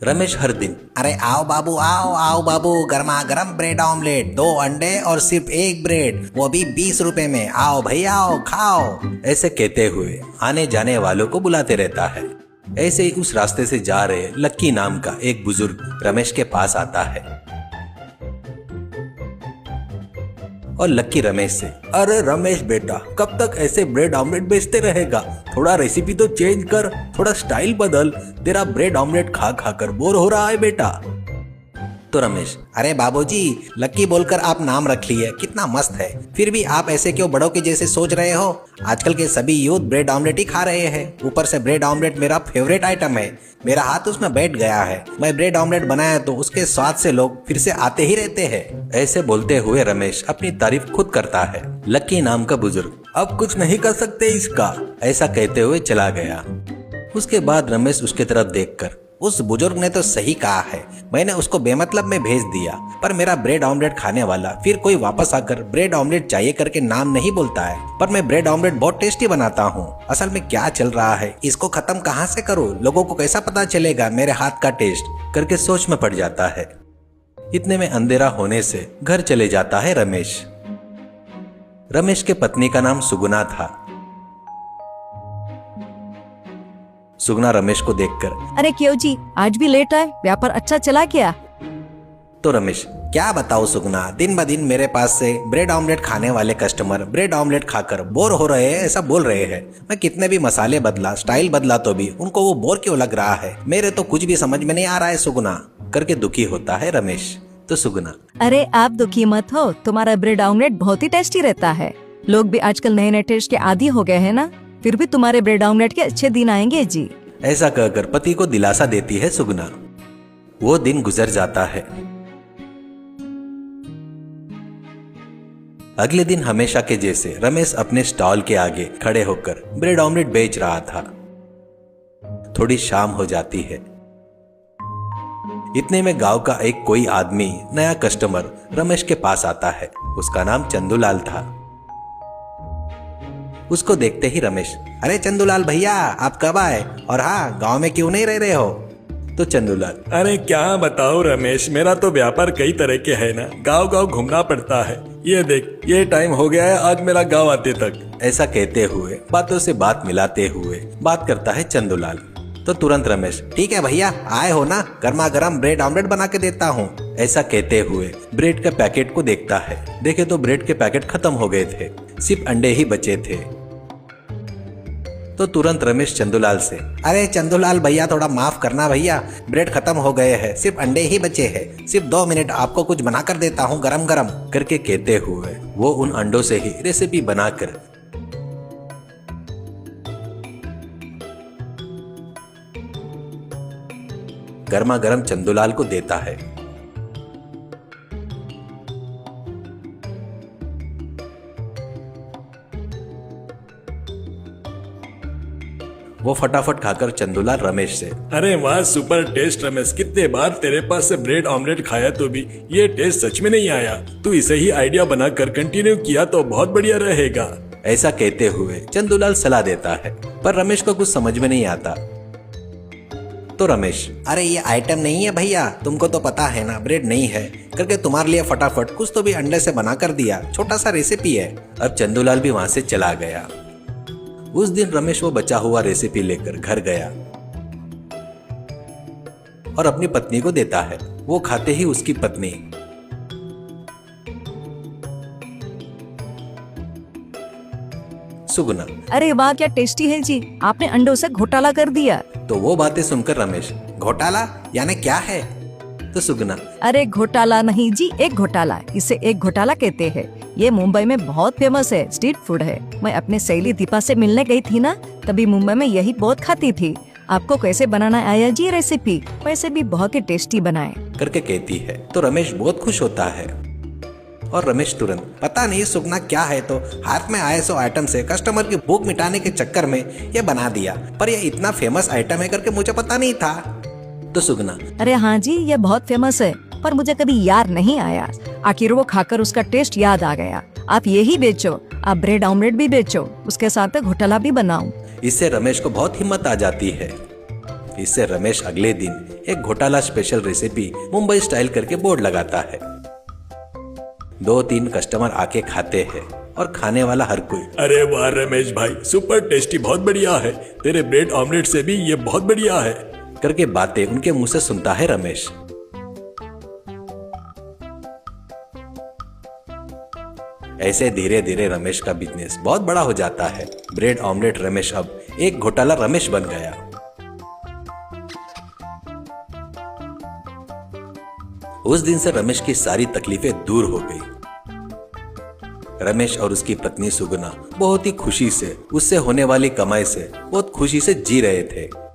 रमेश हर दिन, अरे आओ बाबू, आओ आओ बाबू, गर्मा गर्म ब्रेड ऑमलेट, 2 अंडे और सिर्फ 1 ब्रेड, वो भी 20 रुपए में, आओ भैया आओ खाओ, ऐसे कहते हुए आने जाने वालों को बुलाते रहता है। ऐसे ही उस रास्ते से जा रहे लक्की नाम का एक बुजुर्ग रमेश के पास आता है और लक्की रमेश से, अरे रमेश बेटा, कब तक ऐसे ब्रेड ऑमलेट बेचते रहेगा? थोड़ा रेसिपी तो चेंज कर, थोड़ा स्टाइल बदल, तेरा ब्रेड ऑमलेट खा खा कर बोर हो रहा है बेटा। तो रमेश, अरे बाबूजी, लक्की बोलकर आप नाम रख लिए, कितना मस्त है, फिर भी आप ऐसे क्यों बड़ों के जैसे सोच रहे हो? आजकल के सभी यूथ ब्रेड ऑमलेट ही खा रहे हैं, ऊपर से ब्रेड ऑमलेट मेरा फेवरेट आइटम है, मेरा हाथ उसमें बैठ गया है, मैं ब्रेड ऑमलेट बनाया तो उसके स्वाद से लोग फिर से आते ही रहते हैं। ऐसे बोलते हुए रमेश अपनी तारीफ खुद करता है। लक्की नाम का बुजुर्ग, अब कुछ नहीं कर सकते इसका, ऐसा कहते हुए चला गया। उसके बाद रमेश उसके तरफ देखकर, उस बुजुर्ग ने तो सही कहा है, मैंने उसको बेमतलब में भेज दिया, पर मेरा ब्रेड ऑमलेट खाने वाला फिर कोई वापस आकर ब्रेड ऑमलेट चाहिए करके नाम नहीं बोलता है, पर मैं ब्रेड ऑमलेट बहुत टेस्टी बनाता हूँ। असल में क्या चल रहा है, इसको खत्म कहाँ से करूँ, लोगों को कैसा पता चलेगा मेरे हाथ का टेस्ट, करके सोच में पड़ जाता है। इतने में अंधेरा होने से घर चले जाता है रमेश। रमेश के पत्नी का नाम सुगुना था। सुगना रमेश को देखकर, अरे क्यों जी, आज भी लेट आए, व्यापार अच्छा चला क्या? तो रमेश, क्या बताओ सुगना, दिन ब दिन मेरे पास से ब्रेड ऑमलेट खाने वाले कस्टमर ब्रेड ऑमलेट खाकर बोर हो रहे हैं, ऐसा बोल रहे हैं। मैं कितने भी मसाले बदला, स्टाइल बदला तो भी उनको वो बोर क्यों लग रहा है, मेरे तो कुछ भी समझ में नहीं आ रहा है सुगना, करके दुखी होता है रमेश। तो सुगना, अरे आप दुखी मत हो, तुम्हारा ब्रेड ऑमलेट बहुत ही टेस्टी रहता है, लोग भी आजकल नए नए टेस्ट के आदी हो गए हैं ना, फिर भी तुम्हारे ब्रेड ऑमलेट के अच्छे दिन आएंगे जी। ऐसा कहकर पति को दिलासा देती है सुगना। वो दिन गुजर जाता है। अगले दिन हमेशा के जैसे रमेश अपने स्टॉल के आगे खड़े होकर ब्रेड ऑमलेट बेच रहा था। थोड़ी शाम हो जाती है। इतने में गांव का एक कोई आदमी, नया कस्टमर रमेश के पास आता है। उसका नाम चंदूलाल था। उसको देखते ही रमेश, अरे चंदूलाल भैया, आप कब आए, और हाँ, गांव में क्यों नहीं रह रहे हो? तो चंदूलाल, अरे क्या बताओ रमेश, मेरा तो व्यापार कई तरह के है ना, गांव गांव घूमना पड़ता है, ये देख, ये टाइम हो गया है आज मेरा गांव आते तक। ऐसा कहते हुए बातों से बात मिलाते हुए बात करता है चंदूलाल। तो तुरंत रमेश, ठीक है भैया, आए हो ना, गर्मा गर्म ब्रेड ऑमलेट बना के देता हूँ, ऐसा कहते हुए ब्रेड के पैकेट को देखता है। देखे तो ब्रेड के पैकेट खत्म हो गए थे, सिर्फ अंडे ही बचे थे। तो तुरंत रमेश चंदूलाल से, अरे चंदूलाल भैया, थोड़ा माफ करना भैया, ब्रेड खत्म हो गए हैं, सिर्फ अंडे ही बचे हैं, सिर्फ 2 मिनट, आपको कुछ बना कर देता हूँ गरम गरम, करके कहते हुए वो उन अंडों से ही रेसिपी बनाकर गर्मा गर्म चंदूलाल को देता है। वो फटाफट खाकर चंदूलाल रमेश से, अरे वाह, सुपर टेस्ट रमेश, कितने बार तेरे पास से ब्रेड ऑमलेट खाया तो भी ये टेस्ट सच में नहीं आया, तू इसे ही आइडिया बनाकर कंटिन्यू किया तो बहुत बढ़िया रहेगा, ऐसा कहते हुए चंदूलाल सलाह देता है। पर रमेश को कुछ समझ में नहीं आता। तो रमेश, अरे ये आइटम नहीं है भैया, तुमको तो पता है ना ब्रेड नहीं है, करके तुम्हारे लिए फटाफट कुछ तो भी अंडे से बना कर दिया, छोटा सा रेसिपी है। अब चंदूलाल भी वहां से चला गया। उस दिन रमेश वो बचा हुआ रेसिपी लेकर घर गया और अपनी पत्नी को देता है। वो खाते ही उसकी पत्नी, सुगुना, अरे वाह, क्या टेस्टी है जी, आपने अंडों से घोटाला कर दिया। तो वो बातें सुनकर रमेश, घोटाला यानी क्या है? तो सुगना, अरे घोटाला नहीं जी, एक घोटाला, इसे एक घोटाला कहते हैं, ये मुंबई में बहुत फेमस है, स्ट्रीट फूड है, मैं अपने सहेली दीपा से मिलने गई थी ना, तभी मुंबई में यही बहुत खाती थी, आपको कैसे बनाना आया जी रेसिपी, वैसे भी बहुत ही टेस्टी बनाए, करके कहती है। तो रमेश बहुत खुश होता है और रमेश तुरंत, पता नहीं सुगना क्या है, तो हाथ में आए सो आइटम से कस्टमर की भूख मिटाने के चक्कर में ये बना दिया, पर ये इतना फेमस आइटम है करके मुझे पता नहीं था। तो सुगना, अरे हाँ जी, ये बहुत फेमस है, पर मुझे कभी याद नहीं आया, आखिर वो खाकर उसका टेस्ट याद आ गया, आप यही बेचो, आप ब्रेड ऑमलेट भी बेचो, उसके साथ घोटाला भी बनाओ। इससे रमेश को बहुत हिम्मत आ जाती है। इससे रमेश अगले दिन एक घोटाला स्पेशल रेसिपी मुंबई स्टाइल करके बोर्ड लगाता है। 2-3 कस्टमर आके खाते हैं और खाने वाला हर कोई अरे वाह रमेश भाई, सुपर टेस्टी, बहुत बढ़िया है। तेरे ब्रेड ऑमलेट से भी ये बहुत बढ़िया है करके बातें उनके मुंह से सुनता है रमेश। ऐसे धीरे धीरे रमेश का बिजनेस बहुत बड़ा हो जाता है। ब्रेड ऑमलेट रमेश अब एक घोटाला रमेश बन गया। उस दिन से रमेश की सारी तकलीफें दूर हो गई। रमेश और उसकी पत्नी सुगुना बहुत ही खुशी से उससे होने वाली कमाई से बहुत खुशी से जी रहे थे।